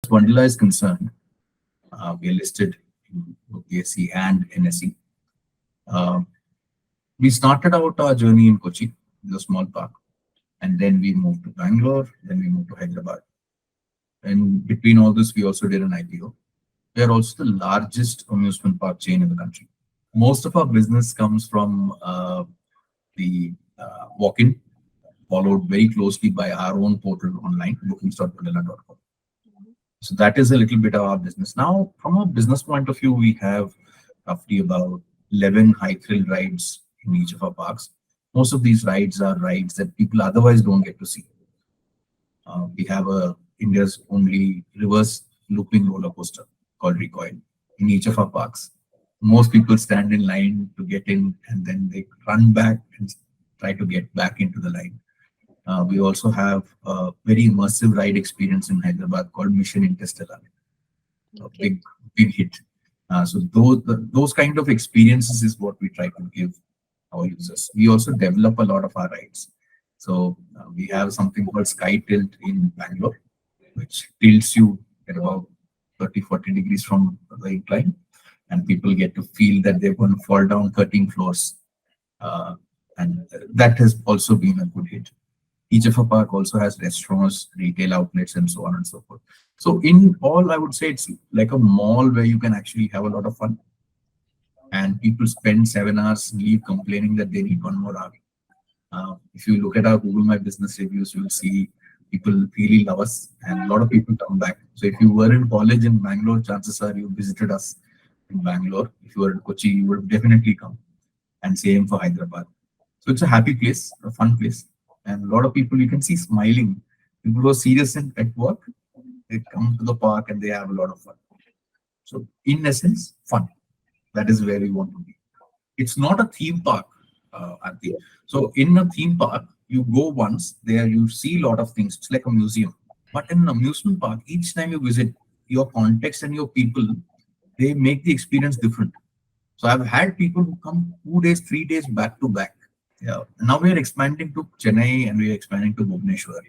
Wonderla is concerned, we are listed in BSE and NSE. Uh, we started out our journey in Kochi, in a small park, and then we moved to Bangalore, then we moved to Hyderabad. And between all this, we also did an IPO. We are also the largest amusement park chain in the country. Most of our business comes from the walk-in, followed very closely by our own portal online, bookings.wonderla.com. So that is a little bit of our business. Now, from a business point of view, we have roughly about 11 high thrill rides in each of our parks. Most of these rides are rides that people otherwise don't get to see. We have India's only reverse looping roller coaster called Recoil in each of our parks. Most people stand in line to get in, and then they run back and try to get back into the line. We also have a very immersive ride experience in Hyderabad called Mission Interstellar, a big hit. So those kind of experiences is what we try to give our users. We also develop a lot of our rides. So we have something called Sky Tilt in Bangalore, which tilts you at about 30-40 degrees from the incline, and people get to feel that they're going to fall down 13 floors. And that has also been a good hit. Each of our park also has restaurants, retail outlets, and so on and so forth. So in all, I would say it's like a mall where you can actually have a lot of fun. And people spend 7 hours, leave complaining that they need 1 more hour. If you look at our Google My Business reviews, you will see people really love us, and a lot of people come back. So if you were in college in Bangalore, chances are you visited us in Bangalore. If you were in Kochi, you would definitely come. And same for Hyderabad. So it's a happy place, a fun place. And a lot of people you can see smiling. People who are serious at work, they come to the park and they have a lot of fun. So in essence, fun. That is where we want to be. It's not a theme park, Aarti. So in a theme park, you go once, there you see a lot of things. It's like a museum. But in an amusement park, each time you visit, your context and your people, they make the experience different. So I've had people who come 2 days, 3 days back to back. Yeah. Now we are expanding to Chennai and we are expanding to Bhubaneswar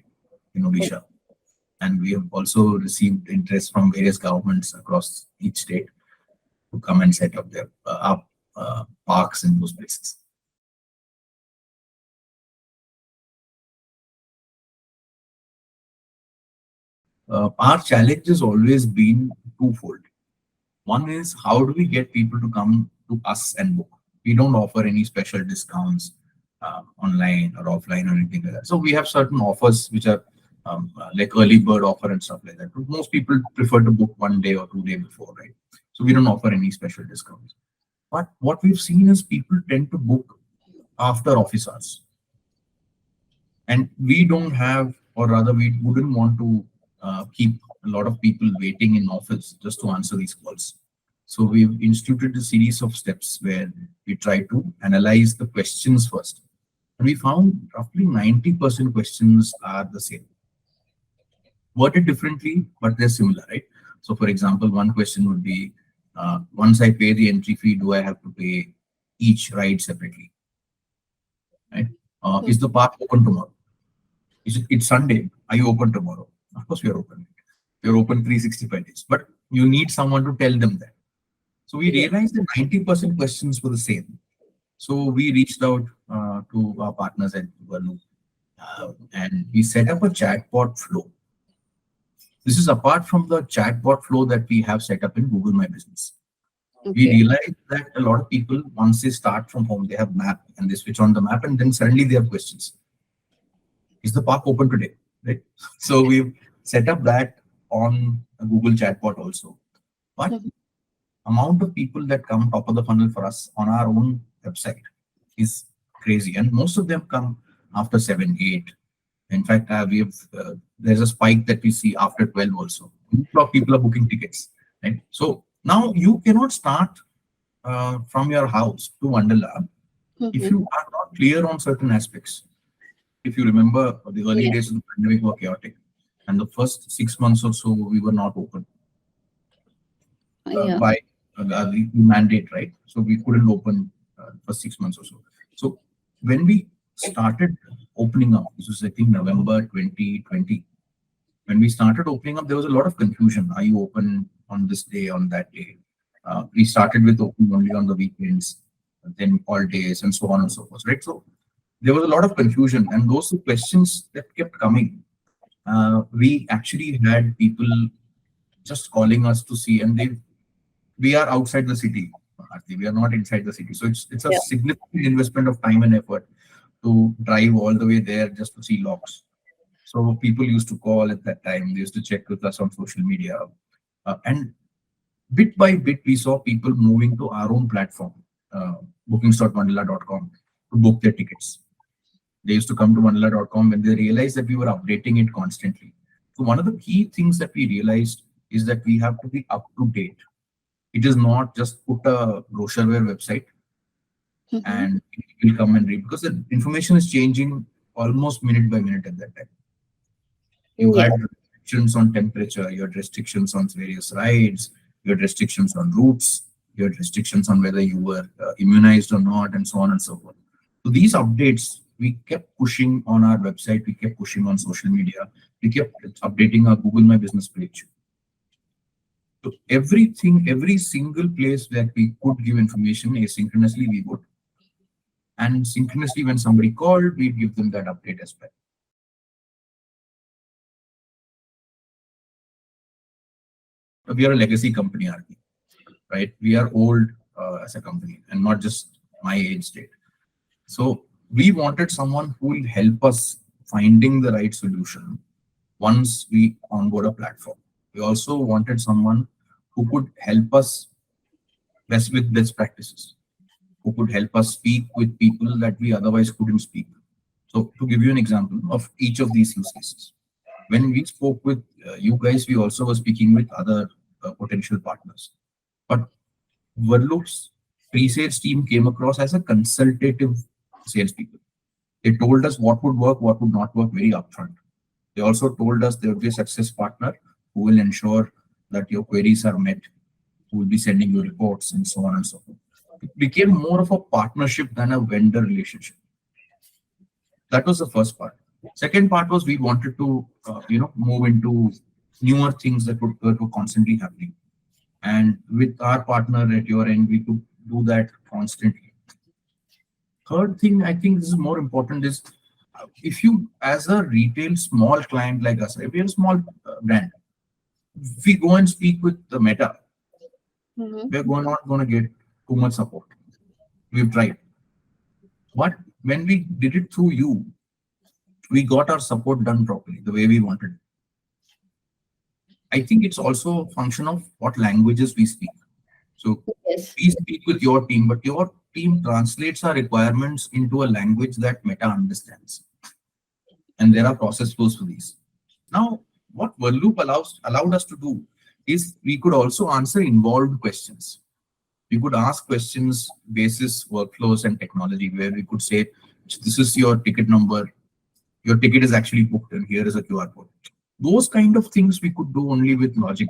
in Odisha. And we have also received interest from various governments across each state to come and set up their parks in those places. Our challenge has always been twofold. One is, how do we get people to come to us and book? We don't offer any special discounts online or offline or anything like that. So we have certain offers which are like early bird offer and stuff like that. But most people prefer to book 1 day or 2 days before, right? So we don't offer any special discounts. But what we've seen is people tend to book after office hours. And we don't have, or rather we wouldn't want to keep a lot of people waiting in office just to answer these calls. So we've instituted a series of steps where we try to analyze the questions first. And we found roughly 90% questions are the same. Worded differently, but they're similar, right? So for example, one question would be, once I pay the entry fee, do I have to pay each ride separately? Right? Is the park open tomorrow? It's Sunday. Are you open tomorrow? Of course, we are open. We're open 365 days, but you need someone to tell them that. So we realized that 90% questions were the same. So we reached out to our partners at Wonderla, and we set up a chatbot flow. This is apart from the chatbot flow that we have set up in Google My Business. We realized that a lot of people, once they start from home, they have map and they switch on the map, and then suddenly they have questions. Is the park open today? Right? So we've set up that on a Google chatbot also. But amount of people that come top of the funnel for us on our own website is crazy, and most of them come after 7, 8. In fact, there's a spike that we see after 12 also. A lot of people are booking tickets, right? So now you cannot start from your house to Wonderla if you are not clear on certain aspects. If you remember, the early days of the pandemic were chaotic, and the first 6 months or so we were not open by the mandate, right? So we couldn't open for 6 months or so. So when we started opening up, this was I think November 2020, When we started opening up, there was a lot of confusion. Are you open on this day, on that day? We started with opening only on the weekends, then all days, and so on and so forth, right? So there was a lot of confusion, and those questions that kept coming. We actually had people just calling us to see, and we are outside the city. Aarti. We are not inside the city, so it's a Yeah. significant investment of time and effort to drive all the way there just to see locks. So people used to call at that time. They used to check with us on social media, and bit by bit, we saw people moving to our own platform, bookings.wonderla.com, to book their tickets. They used to come to Wonderla.com when they realized that we were updating it constantly. So one of the key things that we realized is that we have to be up to date. It is not just put a brochureware website Mm-hmm. and people will come and read, because the information is changing almost minute by minute at that time. You Yeah. had restrictions on temperature, you had restrictions on various rides, you had restrictions on routes, you had restrictions on whether you were immunized or not, and so on and so forth. So these updates, we kept pushing on our website, we kept pushing on social media, we kept updating our Google My Business page. So everything, every single place where we could give information asynchronously, we would. And synchronously, when somebody called, we'd give them that update as well. We are a legacy company, RP, right? We are old as a company, and not just my age state. So we wanted someone who will help us finding the right solution once we onboard a platform. We also wanted someone who could help us best with best practices, who could help us speak with people that we otherwise couldn't speak. So to give you an example of each of these use cases, when we spoke with you guys, we also were speaking with other potential partners. But Verloop's pre-sales team came across as a consultative salespeople. They told us what would work, what would not work very upfront. They also told us there will be a success partner who will ensure that your queries are met, who will be sending you reports, and so on and so forth. It became more of a partnership than a vendor relationship. That was the first part. Second part was we wanted to, move into newer things that were constantly happening. And with our partner at your end, we could do that constantly. Third thing, I think this is more important, is if you, as a retail small client like us, if we are a small brand, if we go and speak with the Meta, Mm-hmm. we're not going to get too much support. We've tried. But when we did it through you, we got our support done properly, the way we wanted. I think it's also a function of what languages we speak. So Yes. we speak with your team, but your team translates our requirements into a language that Meta understands. And there are process flows for these. Now, what Verloop allowed us to do is we could also answer involved questions. We could ask questions basis workflows and technology, where we could say, this is your ticket number, your ticket is actually booked, and here is a QR code. Those kind of things we could do only with logic.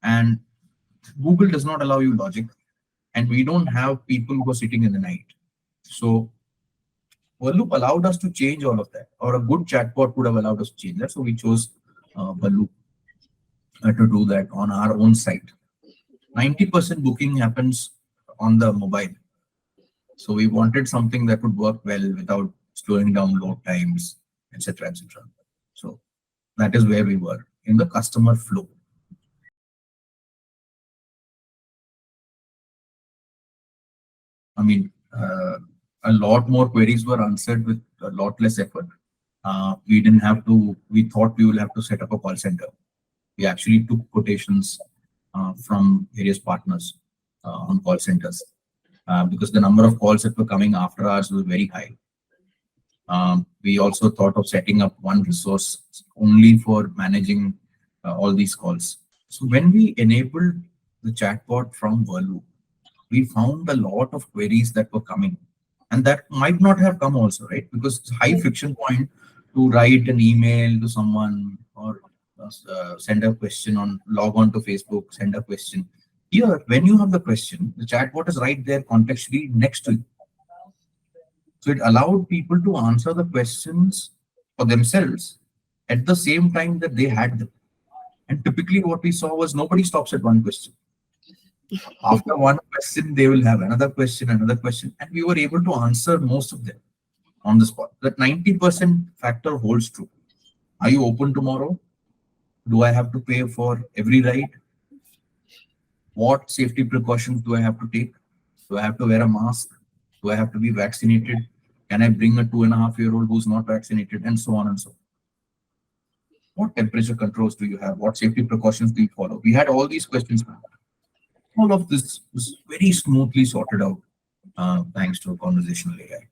And Google does not allow you logic, and we don't have people who are sitting in the night. So Verloop allowed us to change all of that, or a good chatbot would have allowed us to change that. So we chose Verloop to do that on our own site. 90% booking happens on the mobile. So we wanted something that would work well without slowing down load times, etc., etc. So that is where we were in the customer flow. I mean, a lot more queries were answered with a lot less effort. We didn't have to, we thought we will have to set up a call center. We actually took quotations from various partners on call centers because the number of calls that were coming after ours was very high. We also thought of setting up one resource only for managing all these calls. So when we enabled the chatbot from Verloop, we found a lot of queries that were coming, and that might not have come also, right? Because it's high friction point to write an email to someone, or send a question, on log on to Facebook, send a question. Here, when you have the question, the chatbot is right there contextually next to you. So it allowed people to answer the questions for themselves at the same time that they had them. And typically what we saw was nobody stops at one question. After one question, they will have another question, and we were able to answer most of them on the spot. That 90% factor holds true. Are you open tomorrow? Do I have to pay for every ride? What safety precautions do I have to take? Do I have to wear a mask? Do I have to be vaccinated? Can I bring a 2.5-year-old who's not vaccinated? And so on and so on. What temperature controls do you have? What safety precautions do you follow? We had all these questions. All of this was very smoothly sorted out thanks to conversational AI.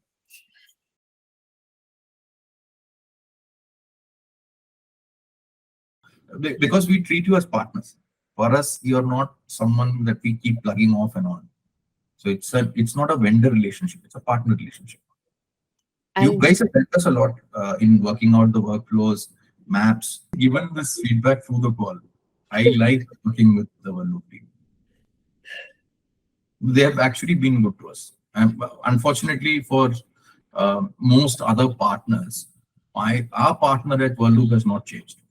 Because we treat you as partners. For us, you're not someone that we keep plugging off and on. So it's not a vendor relationship, it's a partner relationship. You And guys have helped us a lot in working out the workflows, maps. Given this feedback through the call, I like working with the Wonderla team. They have actually been good to us. And unfortunately, for most other partners, our partner at Wonderla has not changed.